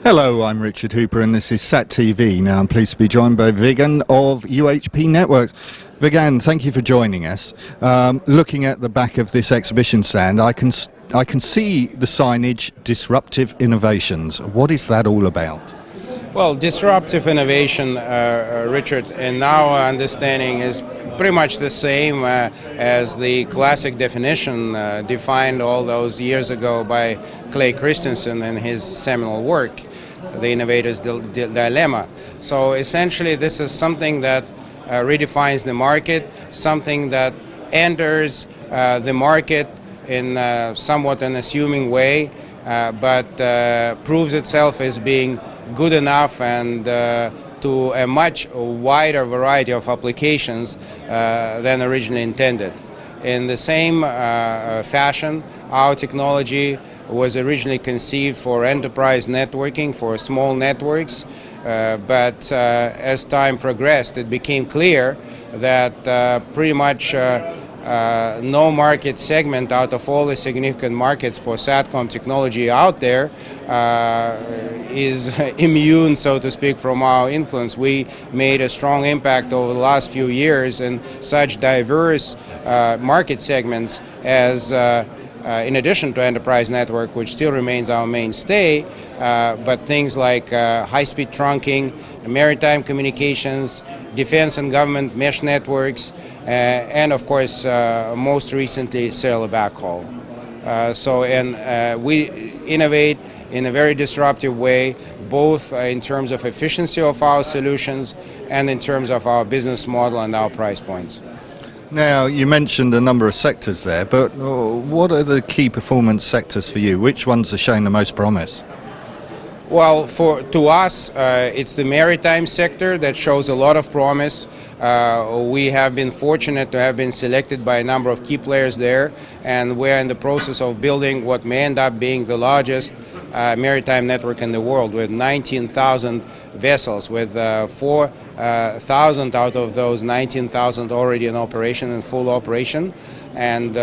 Hello, I'm Richard Hooper and this is Sat TV. Now I'm pleased to be joined by Vagan of UHP Networks. Vagan, thank you for joining us. Looking at the back of this exhibition stand, I can see the signage Disruptive Innovations. What is that all about? Well, disruptive innovation, Richard, in our understanding is pretty much the same as the classic definition defined all those years ago by Clay Christensen in his seminal work, The Innovator's Dilemma. So essentially this is something that redefines the market, something that enters the market in somewhat an assuming way, but proves itself as being good enough and to a much wider variety of applications than originally intended. In the same fashion, our technology was originally conceived for enterprise networking, for small networks, but as time progressed, it became clear that pretty much no market segment out of all the significant markets for SATCOM technology out there is immune, so to speak, from our influence. We made a strong impact over the last few years in such diverse market segments as in addition to enterprise network, which still remains our mainstay, but things like high-speed trunking, maritime communications, defense and government mesh networks, and of course, most recently, cellular backhaul. We innovate in a very disruptive way, both in terms of efficiency of our solutions and in terms of our business model and our price points. Now, you mentioned a number of sectors there, but what are the key performance sectors for you? Which ones are showing the most promise? Well, to us, it's the maritime sector that shows a lot of promise. We have been fortunate to have been selected by a number of key players there, and we're in the process of building what may end up being the largest maritime network in the world, with 19,000 vessels, with 4,000 out of those 19,000 already in operation, in full operation. And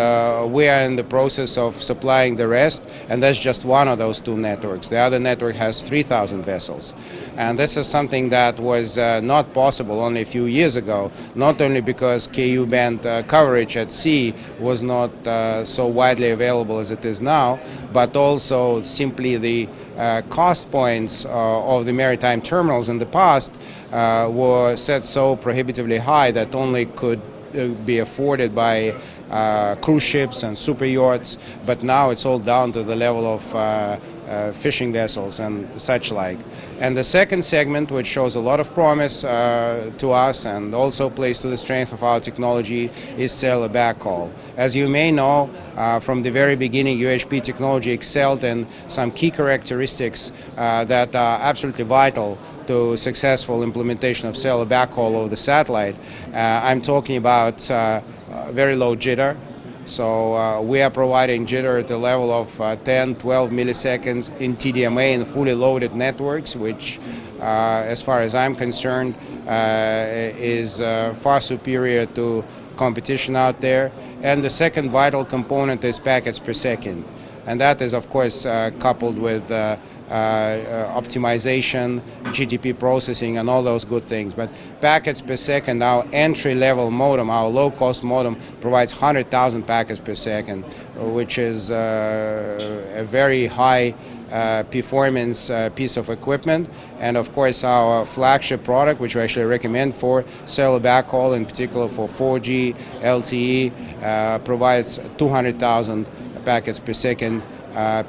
we are in the process of supplying the rest, and that's just one of those two networks. The other network has 3,000 vessels. And this is something that was not possible only a few years ago, not only because KU band coverage at sea was not so widely available as it is now, but also simply the cost points of the maritime terminals in the past were set so prohibitively high that only could be afforded by cruise ships and super yachts, but now it's all down to the level of fishing vessels and such like. And the second segment, which shows a lot of promise to us and also plays to the strength of our technology, is cellular backhaul. As you may know, from the very beginning, UHP technology excelled in some key characteristics that are absolutely vital to successful implementation of cellular backhaul over the satellite. I'm talking about very low jitter. So we are providing jitter at the level of 10, 12 milliseconds in TDMA in fully loaded networks, which, as far as I'm concerned, is far superior to competition out there. And the second vital component is packets per second. And that is, of course, coupled with optimization, GTP processing, and all those good things. But packets per second, our entry-level modem, our low-cost modem, provides 100,000 packets per second, which is a very high performance piece of equipment. And of course, our flagship product, which we actually recommend for cellular backhaul, in particular for 4G LTE, provides 200,000 packets per second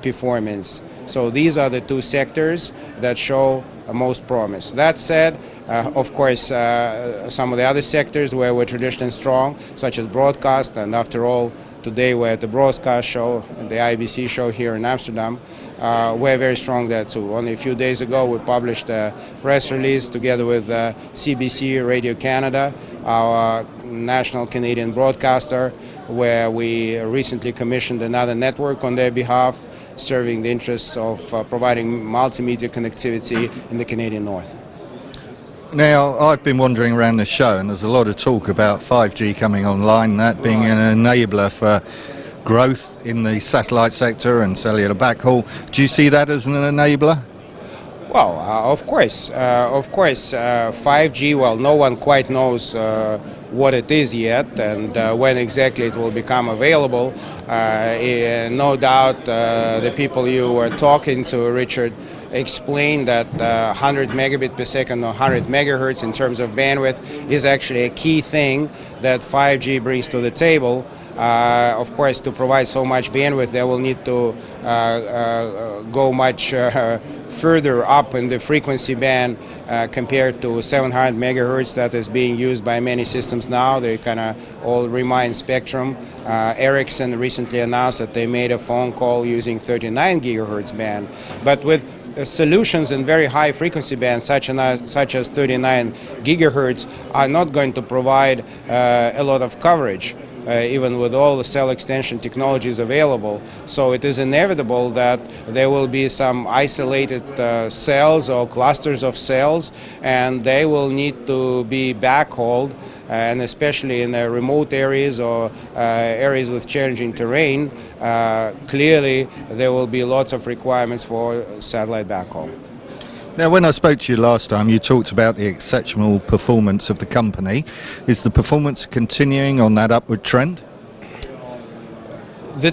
performance. So these are the two sectors that show most promise. That said, of course, some of the other sectors where we're traditionally strong, such as broadcast, and after all, today we're at the broadcast show, the IBC show here in Amsterdam, we're very strong there too. Only a few days ago we published a press release together with CBC Radio Canada, our national Canadian broadcaster, where we recently commissioned another network on their behalf, serving the interests of providing multimedia connectivity in the Canadian North. Now, I've been wandering around the show and there's a lot of talk about 5G coming online, that being an enabler for growth in the satellite sector and cellular backhaul. Do you see that as an enabler? Well, of course, 5G, well, no one quite knows what it is yet and when exactly it will become available. No doubt the people you were talking to, Richard, explained that 100 megabit per second or 100 megahertz in terms of bandwidth is actually a key thing that 5G brings to the table. Of course, to provide so much bandwidth, they will need to go much further up in the frequency band compared to 700 megahertz that is being used by many systems now. They kind of all remain spectrum. Ericsson recently announced that they made a phone call using 39 gigahertz band. But with solutions in very high frequency bands such as 39 gigahertz are not going to provide a lot of coverage. Even with all the cell extension technologies available. So it is inevitable that there will be some isolated cells or clusters of cells, and they will need to be backhauled, and especially in remote areas or areas with challenging terrain, clearly there will be lots of requirements for satellite backhaul. Now, when I spoke to you last time, you talked about the exceptional performance of the company. Is the performance continuing on that upward trend? The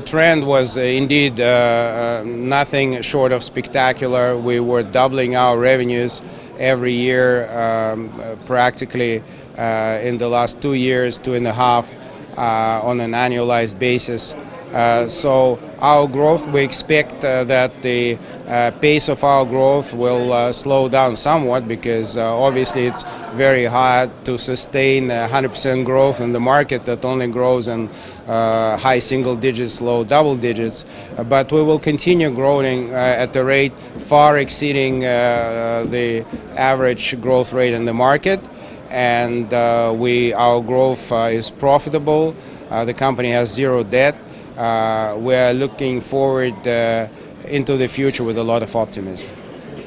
trend was indeed nothing short of spectacular. We were doubling our revenues every year, practically in the last 2 years, 2.5, on an annualized basis. So our growth, we expect that the pace of our growth will slow down somewhat because obviously it's very hard to sustain 100% growth in the market that only grows in high single digits, low double digits. But we will continue growing at a rate far exceeding the average growth rate in the market. And our growth is profitable. The company has zero debt. We are looking forward into the future with a lot of optimism.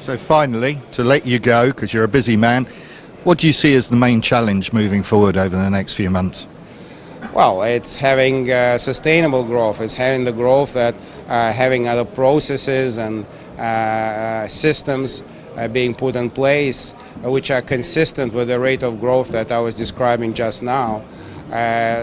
So finally, to let you go, because you're a busy man, what do you see as the main challenge moving forward over the next few months? Well, it's having sustainable growth. It's having the growth that having other processes and systems being put in place which are consistent with the rate of growth that I was describing just now.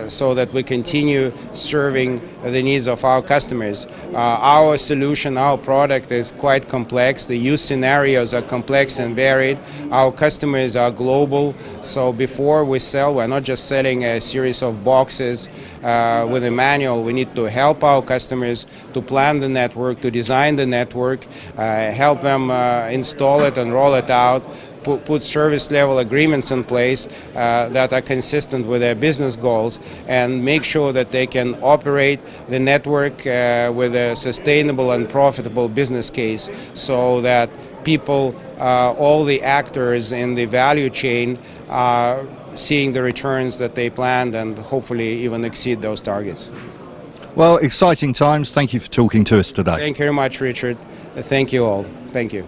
So that we continue serving the needs of our customers. Our solution, our product is quite complex. The use scenarios are complex and varied. Our customers are global. So before we sell, we're not just selling a series of boxes with a manual. We need to help our customers to plan the network, to design the network, help them install it and roll it out, put service level agreements in place that are consistent with their business goals, and make sure that they can operate the network with a sustainable and profitable business case, so that people, all the actors in the value chain, are seeing the returns that they planned and hopefully even exceed those targets. Well, exciting times. Thank you for talking to us today. Thank you very much, Richard. Thank you all. Thank you.